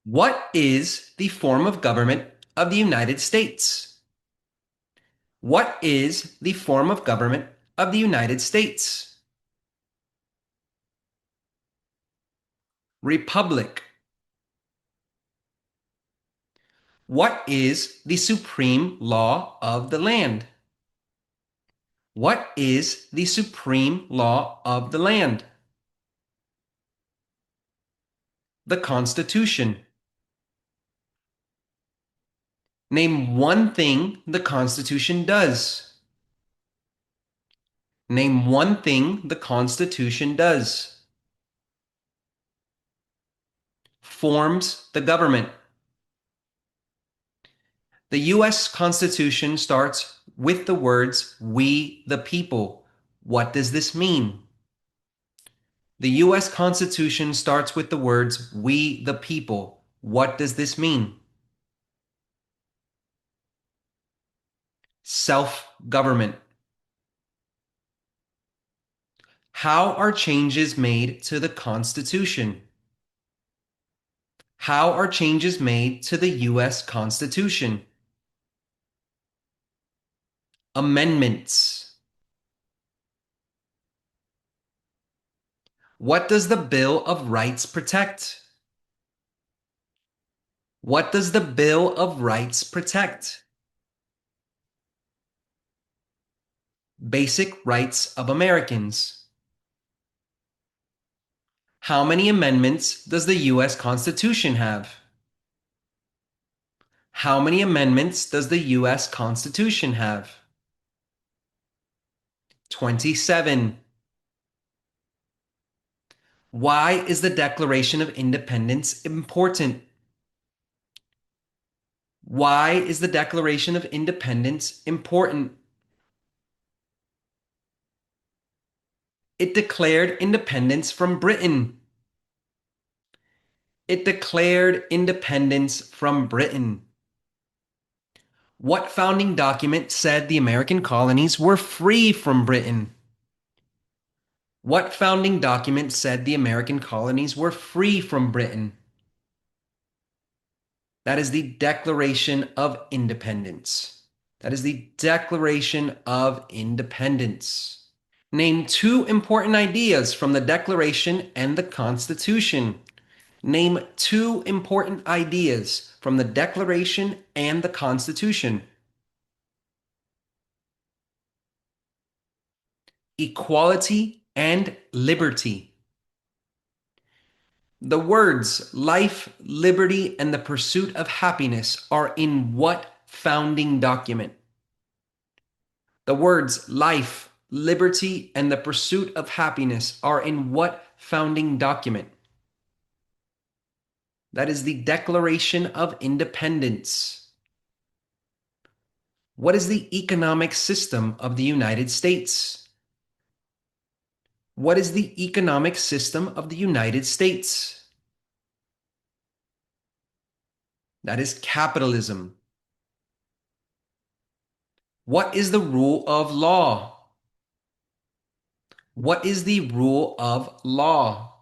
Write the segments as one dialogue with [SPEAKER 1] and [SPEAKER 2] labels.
[SPEAKER 1] What is the form of government of the United States? What is the form of government of the United States? Republic. What is the supreme law of the land? What is the supreme law of the land? The Constitution. Name one thing the Constitution does. Name one thing the Constitution does. Forms the government. The U.S. Constitution starts with the words, "We the people." What does this mean? The U.S. Constitution starts with the words, "We the people." What does this mean? Self-government. How are changes made to the Constitution? How are changes made to the U.S. Constitution? Amendments. What does the Bill of Rights protect? What does the Bill of Rights protect? Basic rights of Americans. How many amendments does the U.S. Constitution have? How many amendments does the U.S. Constitution have? 27. Why is the Declaration of Independence important? Why is the Declaration of Independence important? It declared independence from Britain. It declared independence from Britain. What founding document said the American colonies were free from Britain? What founding document said the American colonies were free from Britain? That is the Declaration of Independence. That is the Declaration of Independence. Name two important ideas from the Declaration and the Constitution. Name two important ideas from the Declaration and the Constitution. Equality and liberty. The words life, liberty, and the pursuit of happiness are in what founding document? The words life, liberty, and the pursuit of happiness are in what founding document? That is the Declaration of Independence. What is the economic system of the United States? What is the economic system of the United States? That is capitalism. What is the rule of law? What is the rule of law?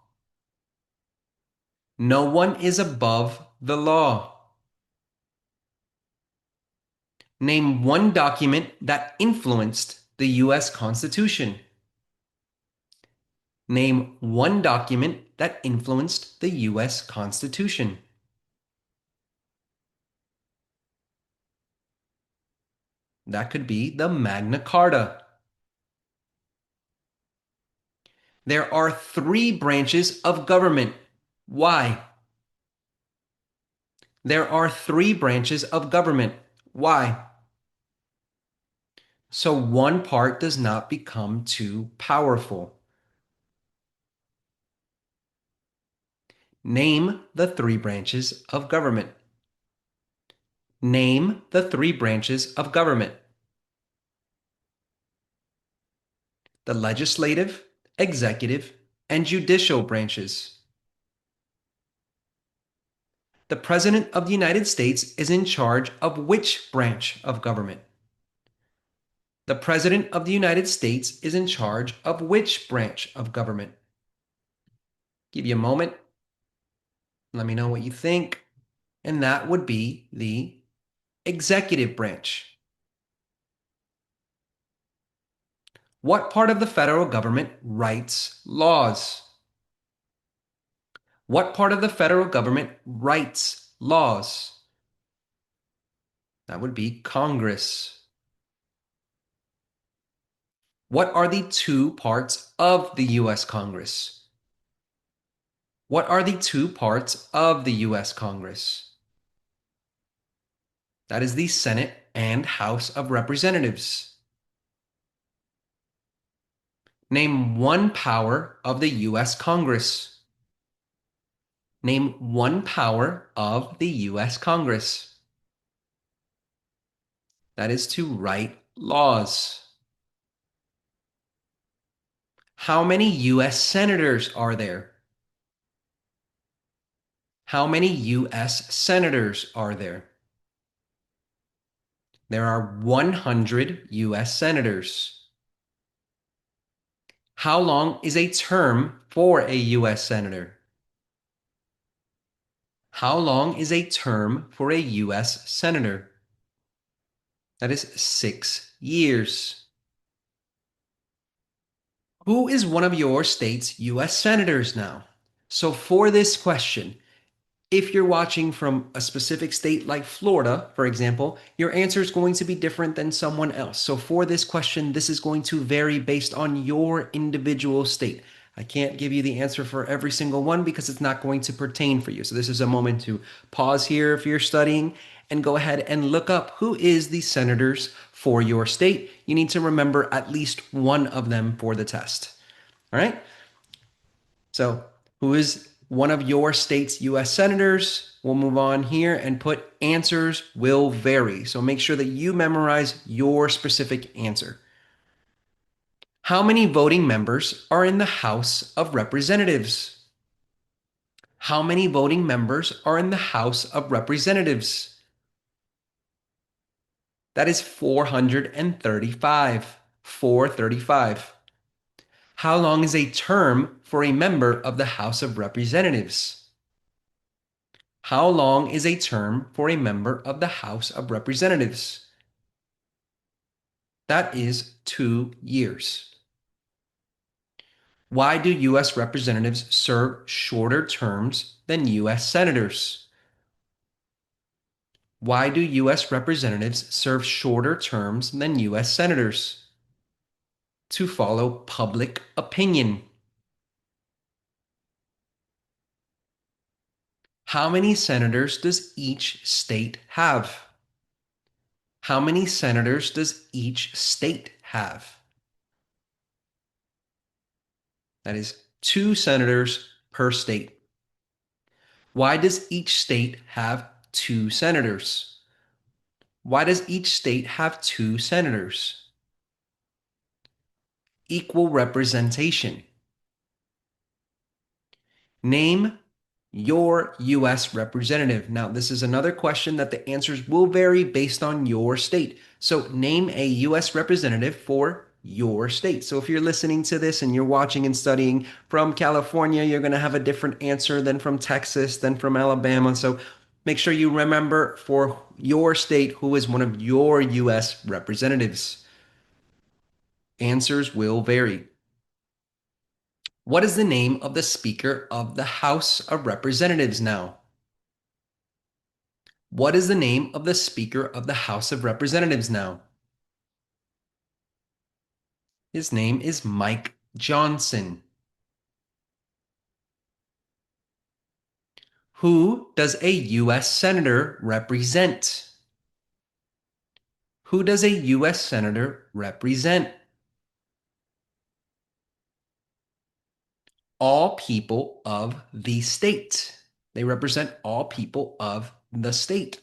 [SPEAKER 1] No one is above the law. Name one document that influenced the U.S. Constitution. Name one document that influenced the U.S. Constitution. That could be the Magna Carta. There are three branches of government. Why? There are three branches of government. Why? So one part does not become too powerful. Name the three branches of government. Name the three branches of government. The legislative, executive, and judicial branches. The President of the United States is in charge of which branch of government? The President of the United States is in charge of which branch of government? Give you a moment. Let me know what you think. and that would be the executive branch. What part of the federal government writes laws? What part of the federal government writes laws? That would be Congress. What are the two parts of the U.S. Congress? What are the two parts of the U.S. Congress? That is the Senate and House of Representatives. Name one power of the U.S. Congress. Name one power of the U.S. Congress. That is to write laws. How many U.S. senators are there? How many U.S. senators are there? There are 100 U.S. senators. How long is a term for a U.S. senator? How long is a term for a U.S. senator? That is 6 years. Who is one of your state's U.S. senators now? So for this question, if you're watching from a specific state like Florida, for example, your answer is going to be different than someone else. So for this question, this is going to vary based on your individual state. I can't give you the answer for every single one because it's not going to pertain for you. So this is a moment to pause here if you're studying and go ahead and look up who is the senators for your state. You need to remember at least one of them for the test. All right? So, who is one of your state's U.S. senators? We'll move on here and put answers will vary. So, make sure that you memorize your specific answer. How many voting members are in the House of Representatives? How many voting members are in the House of Representatives? That is 435. 435. How long is a term for a member of the House of Representatives? How long is a term for a member of the House of Representatives? That is 2 years. Why do U.S. representatives serve shorter terms than U.S. senators? Why do U.S. representatives serve shorter terms than U.S. senators? To follow public opinion. How many senators does each state have? How many senators does each state have? That is 2 senators per state. Why does each state have 2 senators? Why does each state have 2 senators? Equal representation. Name your U.S. representative. Now, this is another question that the answers will vary based on your state. So, name a U.S. representative for your state. So, if you're listening to this and you're watching and studying from California, you're going to have a different answer than from Texas, than from Alabama. So, make sure you remember for your state who is one of your U.S. representatives. Answers will vary. What is the name of the Speaker of the House of Representatives now? What is the name of the Speaker of the House of Representatives now? His name is Mike Johnson. Who does a U.S. Senator represent? Who does a U.S. Senator represent? All people of the state. They represent all people of the state.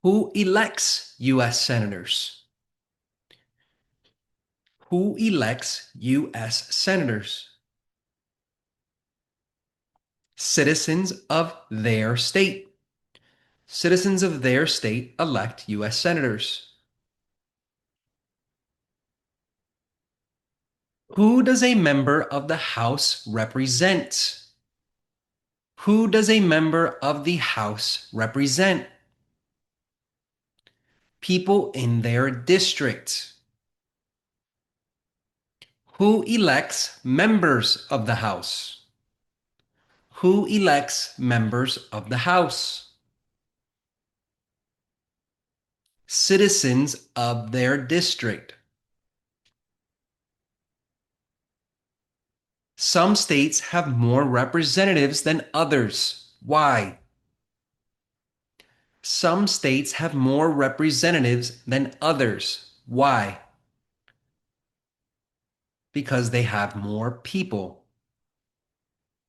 [SPEAKER 1] Who elects U.S. Senators? Who elects U.S. Senators? Citizens of their state. Citizens of their state elect U.S. Senators. Who does a member of the House represent? Who does a member of the House represent? People in their district. Who elects members of the House? Who elects members of the House? Citizens of their district. Some states have more representatives than others. Why? Some states have more representatives than others. Why? Because they have more people.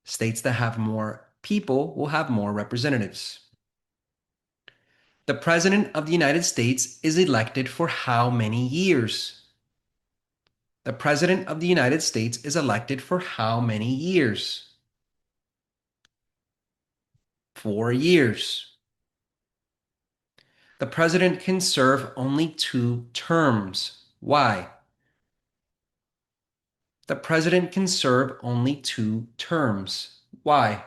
[SPEAKER 1] States that have more people will have more representatives. The President of the United States is elected for how many years? The President of the United States is elected for how many years? 4 years. The President can serve only 2 terms. Why? The President can serve only 2 terms. Why?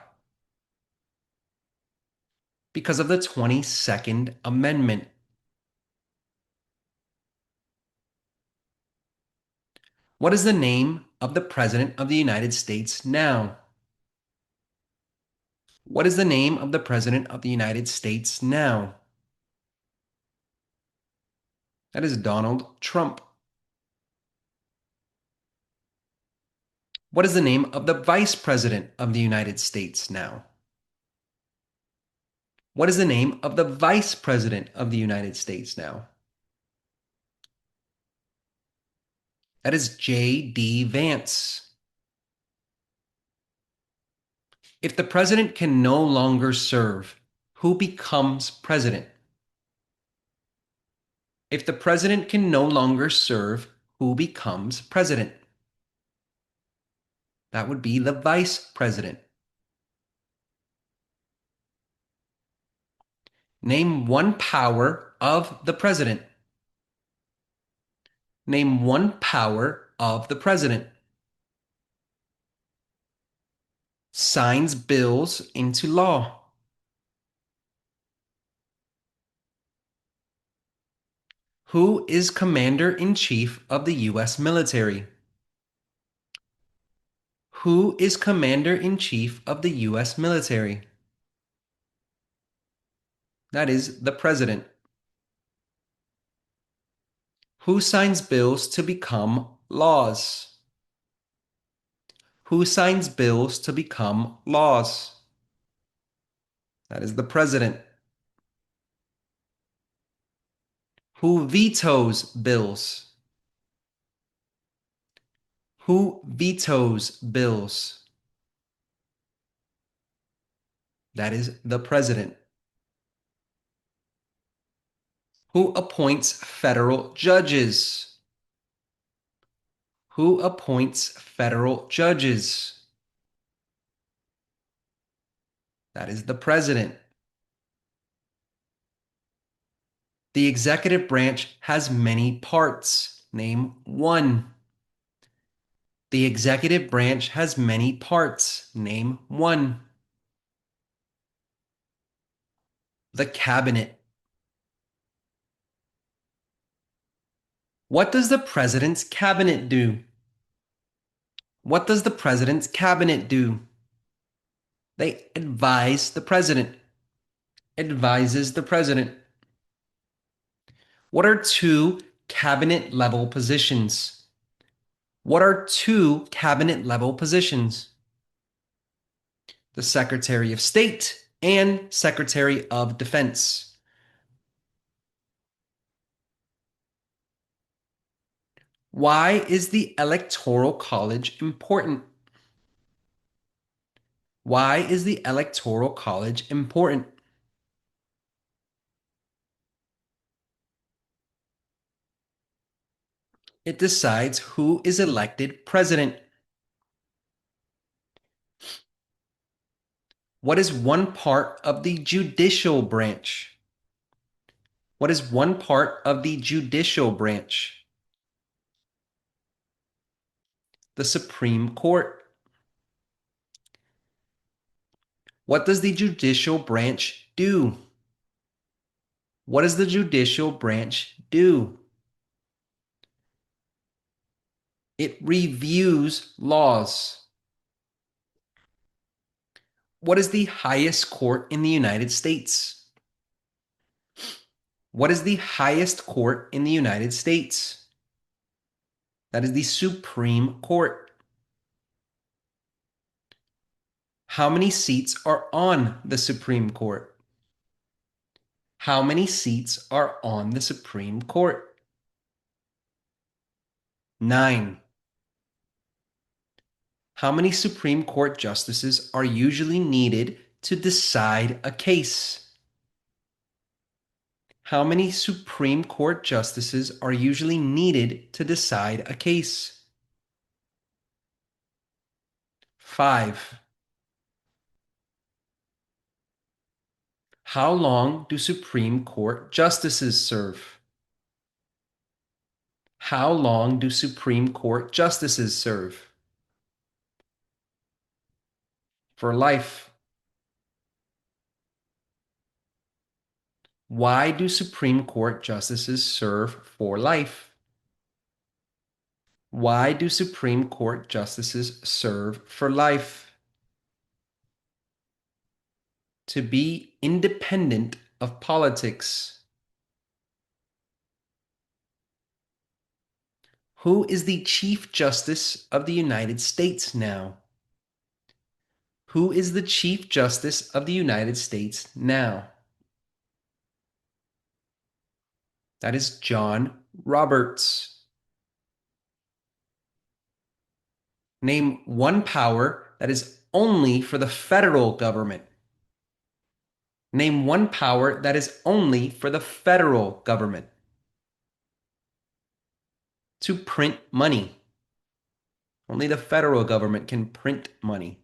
[SPEAKER 1] Because of the 22nd Amendment. What is the name of the President of the United States now? What is the name of the President of the United States now? That is Donald Trump. What is the name of the Vice President of the United States now? What is the name of the Vice President of the United States now? That is J.D. Vance. If the president can no longer serve, who becomes president? If the president can no longer serve, who becomes president? That would be the vice president. Name one power of the president. Name one power of the president. Signs bills into law. Who is Commander-in-Chief of the U.S. military? Who is Commander-in-Chief of the U.S. military? That is the President. Who signs bills to become laws? Who signs bills to become laws? That is the President. Who vetoes bills? Who vetoes bills? That is the President. Who appoints federal judges? Who appoints federal judges? That is the President. The executive branch has many parts. Name one. The executive branch has many parts. Name one. The cabinet. What does the president's cabinet do? What does the president's cabinet do? They advise the president. Advises the president. What are two cabinet level positions? What are two cabinet level positions? The Secretary of State and Secretary of Defense. Why is the Electoral College important? Why is the Electoral College important? It decides who is elected president. What is one part of the judicial branch? What is one part of the judicial branch? The Supreme Court. What does the judicial branch do? What does the judicial branch do? It reviews laws. What is the highest court in the United States? What is the highest court in the United States? That is the Supreme Court. How many seats are on the Supreme Court? How many seats are on the Supreme Court? 9. How many Supreme Court justices are usually needed to decide a case? How many Supreme Court justices are usually needed to decide a case? 5. How long do Supreme Court justices serve? How long do Supreme Court justices serve? For life. Why do Supreme Court justices serve for life? Why do Supreme Court justices serve for life? To be independent of politics. Who is the Chief Justice of the United States now? Who is the Chief Justice of the United States now? That is John Roberts. Name one power that is only for the federal government. Name one power that is only for the federal government. To print money. Only the federal government can print money.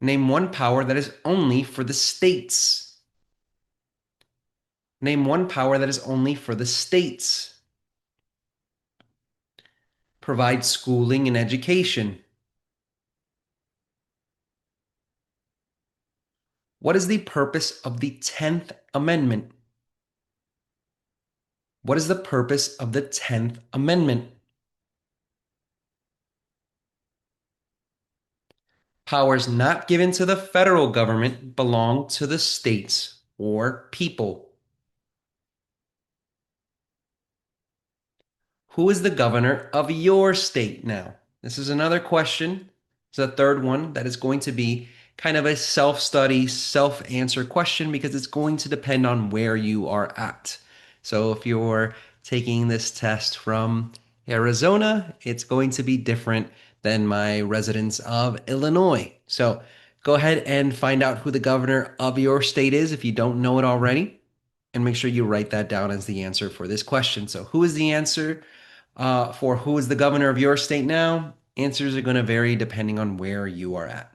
[SPEAKER 1] Name one power that is only for the states. Name one power that is only for the states. Provide schooling and education. What is the purpose of the 10th Amendment? What is the purpose of the 10th Amendment? Powers not given to the federal government belong to the states or people. Who is the governor of your state now? This is another question. It's a third one that is going to be kind of a self-study, self-answer question because it's going to depend on where you are at. So if you're taking this test from Arizona, it's going to be different than my residents of Illinois. So go ahead and find out who the governor of your state is if you don't know it already, and make sure you write that down as the answer for this question. So who is the answer for who is the governor of your state now? Answers are going to vary depending on where you are at.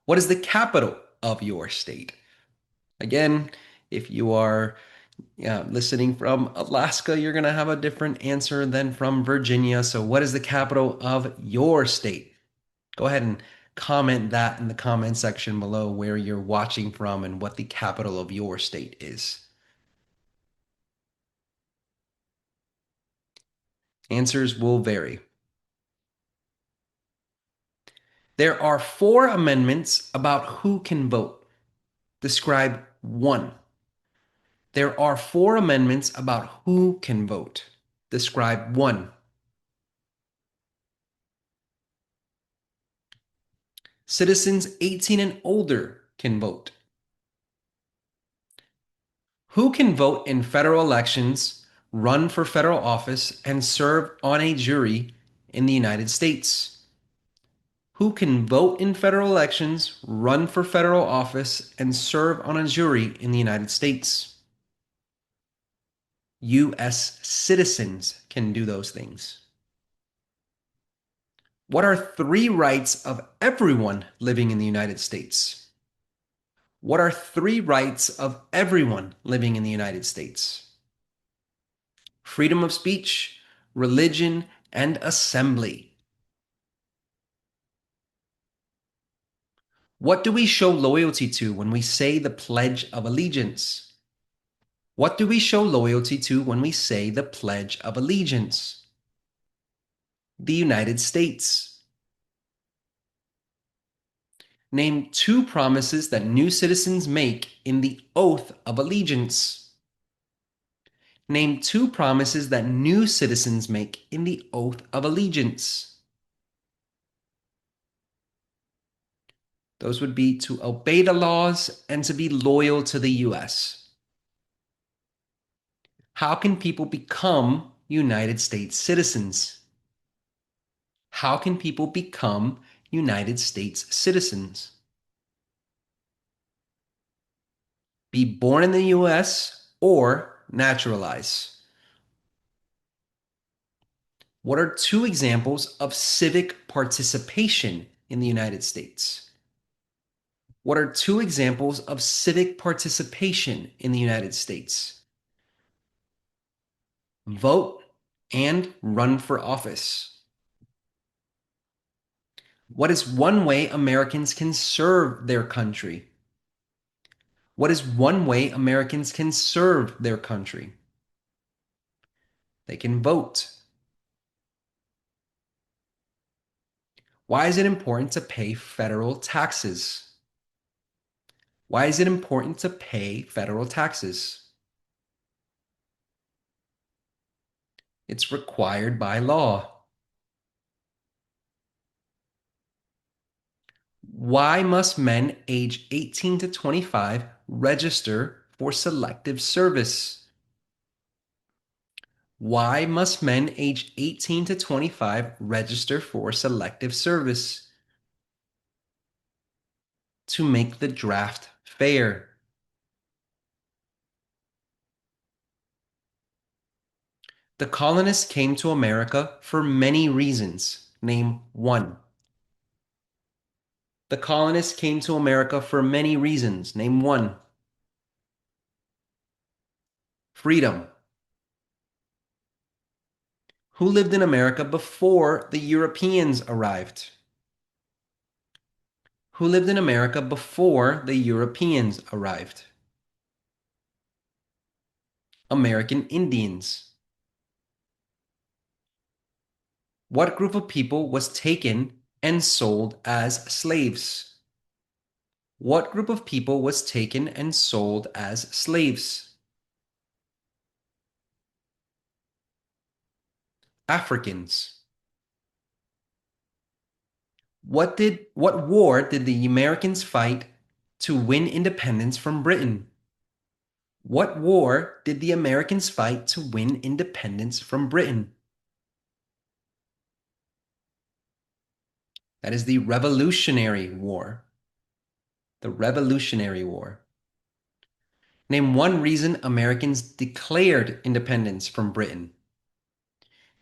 [SPEAKER 1] What is the capital of your state? Again, if you are listening from Alaska, you're going to have a different answer than from Virginia. So, what is the capital of your state? Go ahead and comment that in the comment section below where you're watching from and what the capital of your state is. Answers will vary. There are 4 amendments about who can vote. Describe one. There are 4 amendments about who can vote. Describe one. Citizens 18 and older can vote. Who can vote in federal elections, run for federal office, and serve on a jury in the United States? Who can vote in federal elections, run for federal office, and serve on a jury in the United States? U.S. citizens can do those things. What are 3 rights of everyone living in the United States? What are 3 rights of everyone living in the United States? Freedom of speech, religion, and assembly. What do we show loyalty to when we say the Pledge of Allegiance? What do we show loyalty to when we say the Pledge of Allegiance? The United States. Name two promises that new citizens make in the Oath of Allegiance. Name two promises that new citizens make in the Oath of Allegiance. Those would be to obey the laws and to be loyal to the US. How can people become United States citizens? How can people become United States citizens? Be born in the US or naturalize. What are two examples of civic participation in the United States? What are two examples of civic participation in the United States? Vote and run for office. What is one way Americans can serve their country? What is one way Americans can serve their country? They can vote. Why is it important to pay federal taxes? Why is it important to pay federal taxes? It's required by law. Why must men age 18 to 25 register for selective service? Why must men age 18 to 25 register for selective service? To make the draft fair. The colonists came to America for many reasons. Name one. The colonists came to America for many reasons. Name one. Freedom. Who lived in America before the Europeans arrived? Who lived in America before the Europeans arrived? American Indians. What group of people was taken and sold as slaves? What group of people was taken and sold as slaves? Africans. What war did the Americans fight to win independence from Britain? What war did the Americans fight to win independence from Britain? That is the Revolutionary War. The Revolutionary War. Name one reason Americans declared independence from Britain.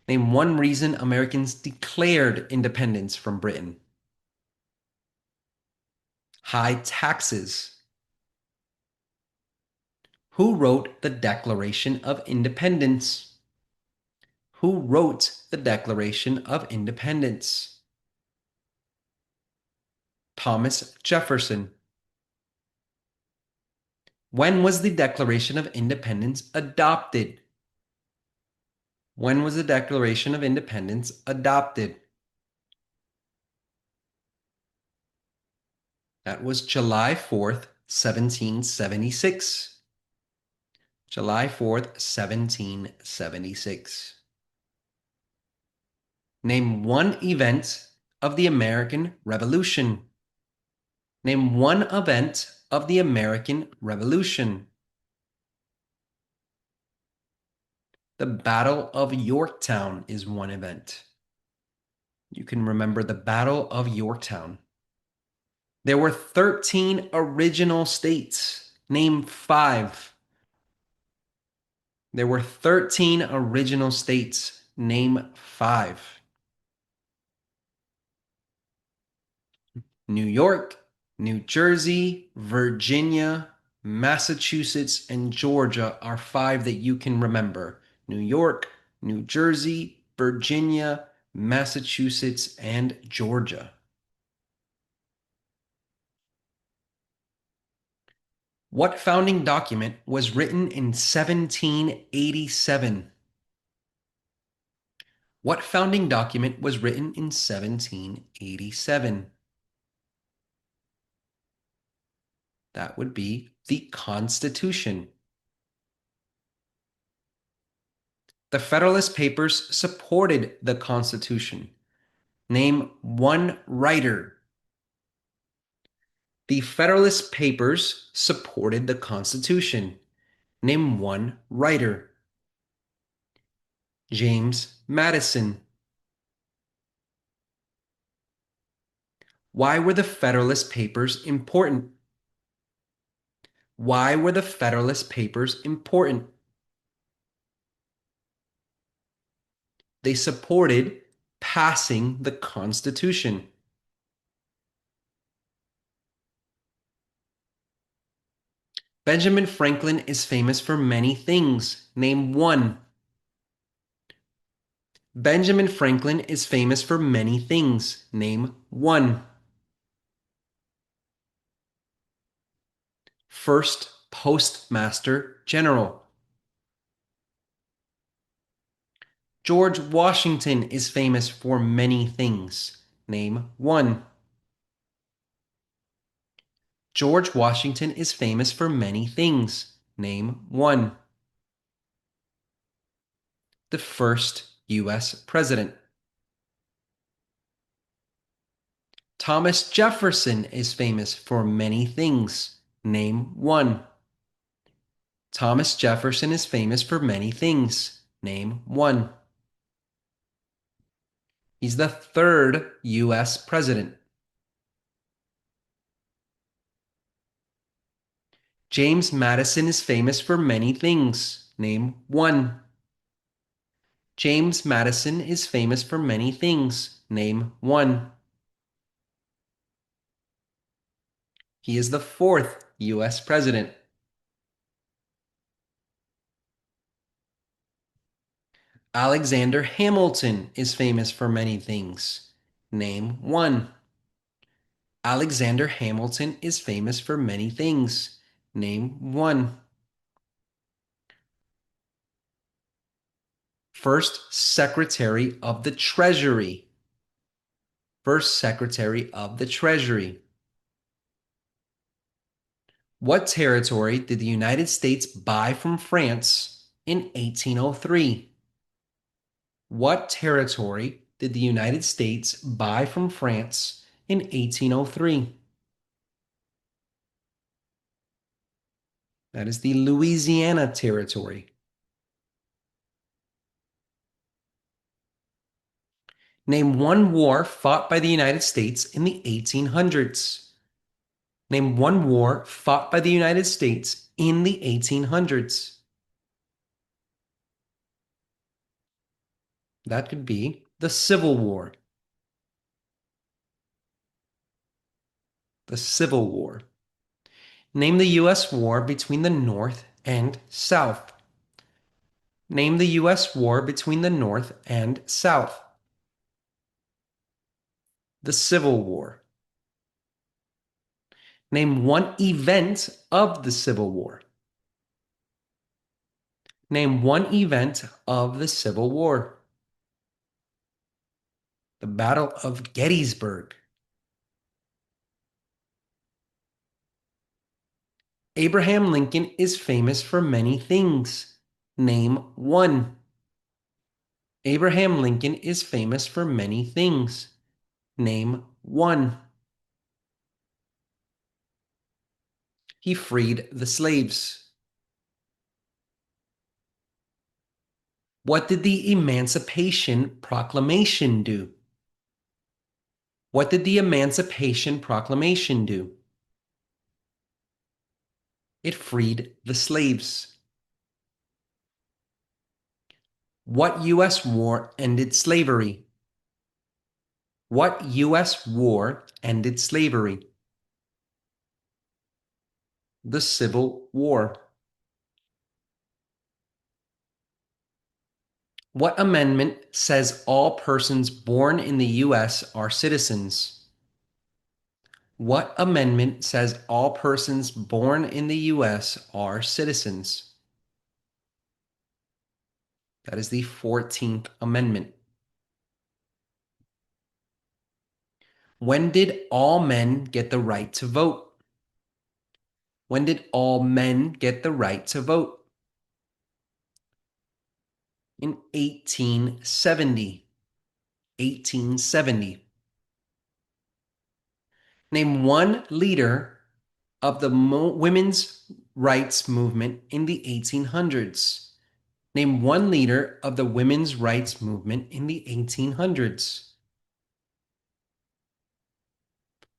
[SPEAKER 1] Name one reason Americans declared independence from Britain. High taxes. Who wrote the Declaration of Independence? Who wrote the Declaration of Independence? Thomas Jefferson. When was the Declaration of Independence adopted? When was the Declaration of Independence adopted? That was July 4th, 1776. July 4th, 1776. Name one event of the American Revolution. Name one event of the American Revolution. The Battle of Yorktown is one event. You can remember the Battle of Yorktown. There were 13 original states. Name five. There were 13 original states. Name five. New York, New Jersey, Virginia, Massachusetts, and Georgia are five that you can remember. New York, New Jersey, Virginia, Massachusetts, and Georgia. What founding document was written in 1787? What founding document was written in 1787? That would be the Constitution. The Federalist Papers supported the Constitution. Name one writer. The Federalist Papers supported the Constitution. Name one writer. James Madison. Why were the Federalist Papers important? Why were the Federalist Papers important? They supported passing the Constitution. Benjamin Franklin is famous for many things. Name one. Benjamin Franklin is famous for many things. Name one. First Postmaster General. George Washington is famous for many things. Name one. George Washington is famous for many things. Name one. The first U.S. president. Thomas Jefferson is famous for many things. Name one. Thomas Jefferson is famous for many things. Name one. He's the third U.S. president. James Madison is famous for many things. Name one. James Madison is famous for many things. Name one. He is the fourth U.S. president. Alexander Hamilton is famous for many things. Name one. Alexander Hamilton is famous for many things. Name one. First Secretary of the Treasury. First Secretary of the Treasury. What territory did the United States buy from France in 1803? What territory did the United States buy from France in 1803? That is the Louisiana Territory. Name one war fought by the United States in the 1800s. Name one war fought by the United States in the 1800s. That could be the Civil War. The Civil War. Name the U.S. war between the North and South. Name the U.S. war between the North and South. The Civil War. Name one event of the Civil War. Name one event of the Civil War. The Battle of Gettysburg. Abraham Lincoln is famous for many things. Name one. Abraham Lincoln is famous for many things. Name one. He freed the slaves. What did the Emancipation Proclamation do? What did the Emancipation Proclamation do? It freed the slaves. What U.S. war ended slavery? What U.S. war ended slavery? The Civil War. What amendment says all persons born in the U.S. are citizens? What amendment says all persons born in the U.S. are citizens? That is the 14th Amendment. When did all men get the right to vote? When did all men get the right to vote? In 1870. 1870. Name one leader of the women's rights movement in the 1800s. Name one leader of the women's rights movement in the 1800s.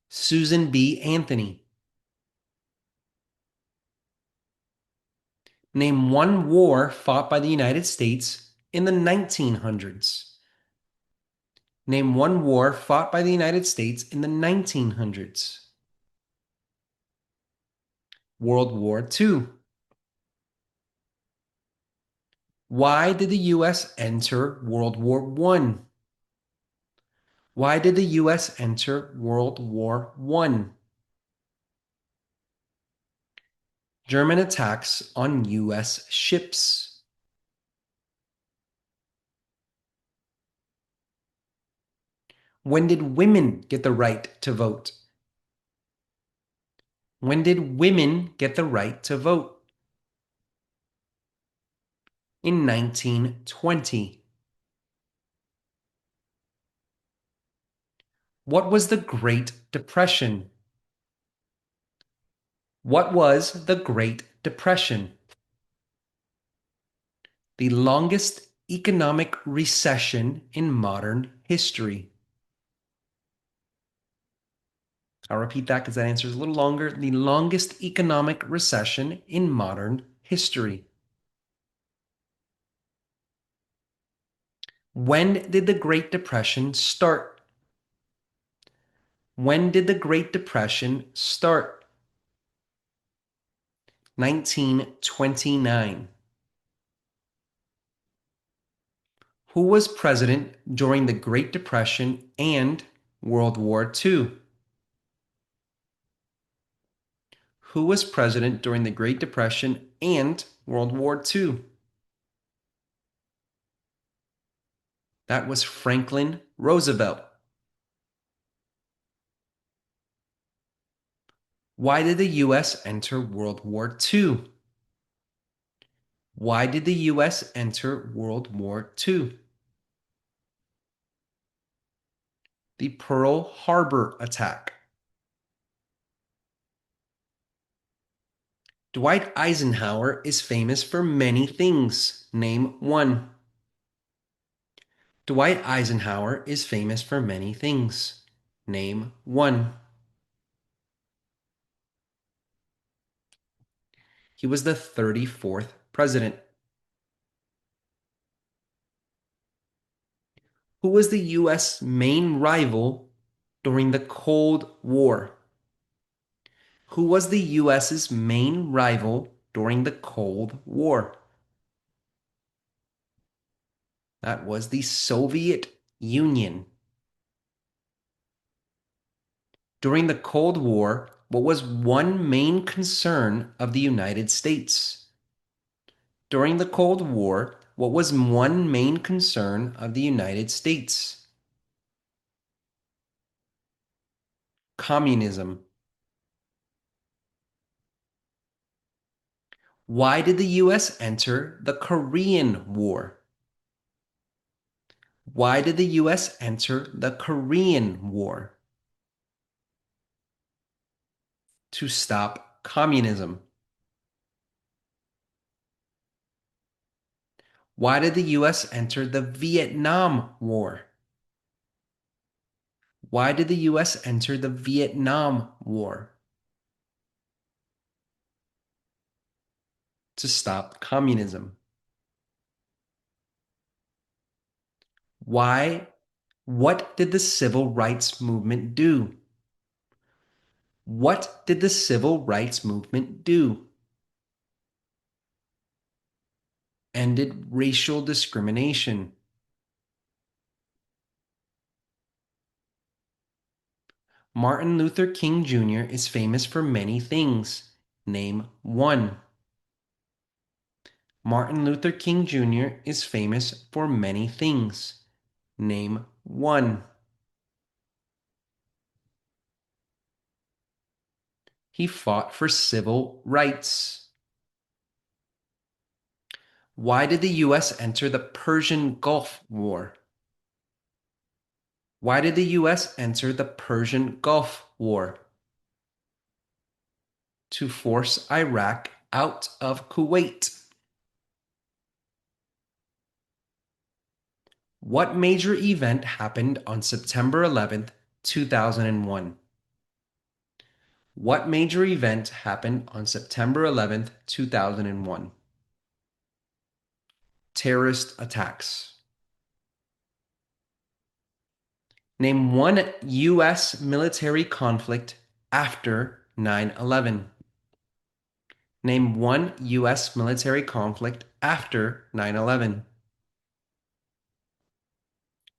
[SPEAKER 1] Susan B. Anthony. Name one war fought by the United States in the 1900s. Name one war fought by the United States in the 1900s. World War II. Why did the U.S. enter World War I? Why did the U.S. enter World War I? German attacks on U.S. ships. When did women get the right to vote? When did women get the right to vote? In 1920. What was the Great Depression? What was the Great Depression? The longest economic recession in modern history. I'll repeat that because that answer is a little longer. The longest economic recession in modern history. When did the Great Depression start? When did the Great Depression start? 1929. Who was president during the Great Depression and World War II? Who was president during the Great Depression and World War II? That was Franklin Roosevelt. Why did the U.S. enter World War II? Why did the U.S. enter World War II? The Pearl Harbor attack. Dwight Eisenhower is famous for many things. Name one. Dwight Eisenhower is famous for many things. Name one. He was the 34th president. Who was the U.S. main rival during the Cold War? Who was the U.S.'s main rival during the Cold War? That was the Soviet Union. During the Cold War, what was one main concern of the United States? During the Cold War, what was one main concern of the United States? Communism. Why did the U.S. enter the Korean War? Why did the U.S. enter the Korean War? To stop communism. Why did the U.S. enter the Vietnam War? Why did the U.S. enter the Vietnam War? To stop communism. Why? What did the civil rights movement do? What did the civil rights movement do? Ended racial discrimination. Martin Luther King Jr. is famous for many things. Name one. Martin Luther King Jr. is famous for many things. Name one. He fought for civil rights. Why did the U.S. enter the Persian Gulf War? Why did the U.S. enter the Persian Gulf War? To force Iraq out of Kuwait. What major event happened on September 11th, 2001? What major event happened on September 11th, 2001? Terrorist attacks. Name one U.S. military conflict after 9/11. Name one U.S. military conflict after 9/11.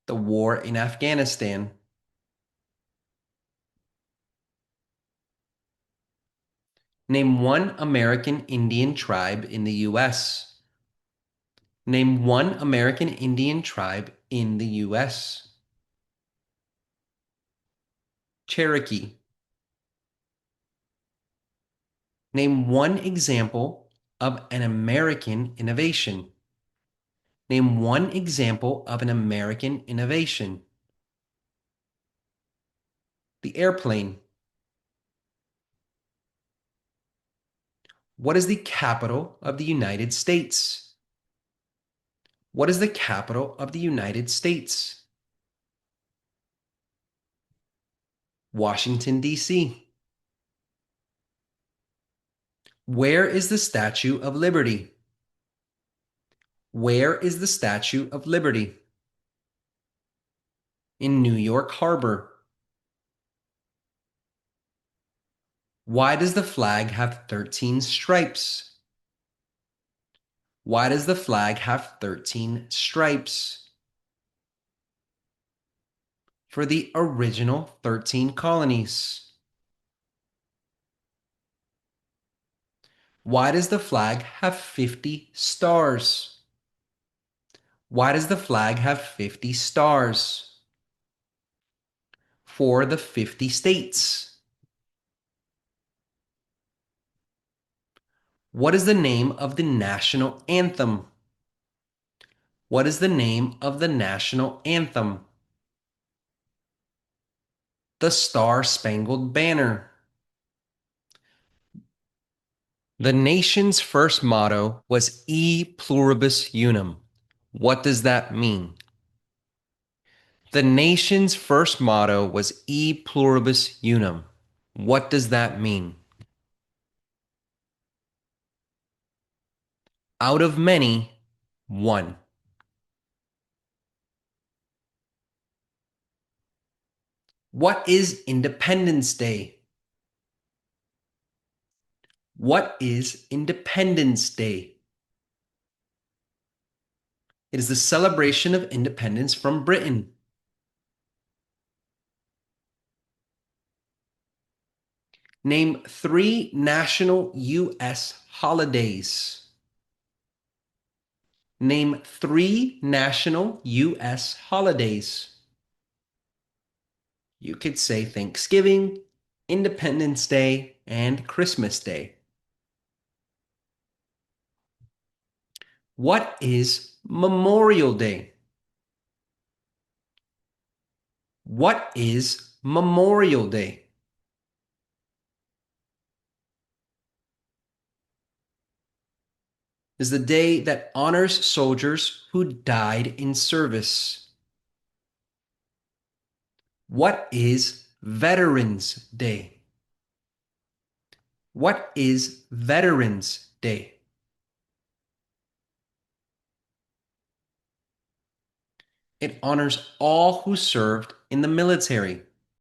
[SPEAKER 1] The war in Afghanistan. Name one American Indian tribe in the U.S. Name one American Indian tribe in the U.S. Cherokee. Name one example of an American innovation. Name one example of an American innovation. The airplane. What is the capital of the United States? What is the capital of the United States? Washington, D.C. Where is the Statue of Liberty? Where is the Statue of Liberty? In New York Harbor. Why does the flag have 13 stripes? Why does the flag have 13 stripes? For the original 13 colonies. Why does the flag have 50 stars? Why does the flag have 50 stars? For the 50 states. What is the name of the national anthem? What is the name of the national anthem? The Star-Spangled Banner. The nation's first motto was E Pluribus Unum. What does that mean? The nation's first motto was E Pluribus Unum. What does that mean? Out of many, one. What is Independence Day? What is Independence Day? It is the celebration of independence from Britain. Name three national U.S. holidays. Name three national U.S. holidays. You could say Thanksgiving, Independence Day, and Christmas Day. What is Memorial Day? What is Memorial Day? Is the day that honors soldiers who died in service. What is Veterans Day? What is Veterans Day? It honors all who served in the military.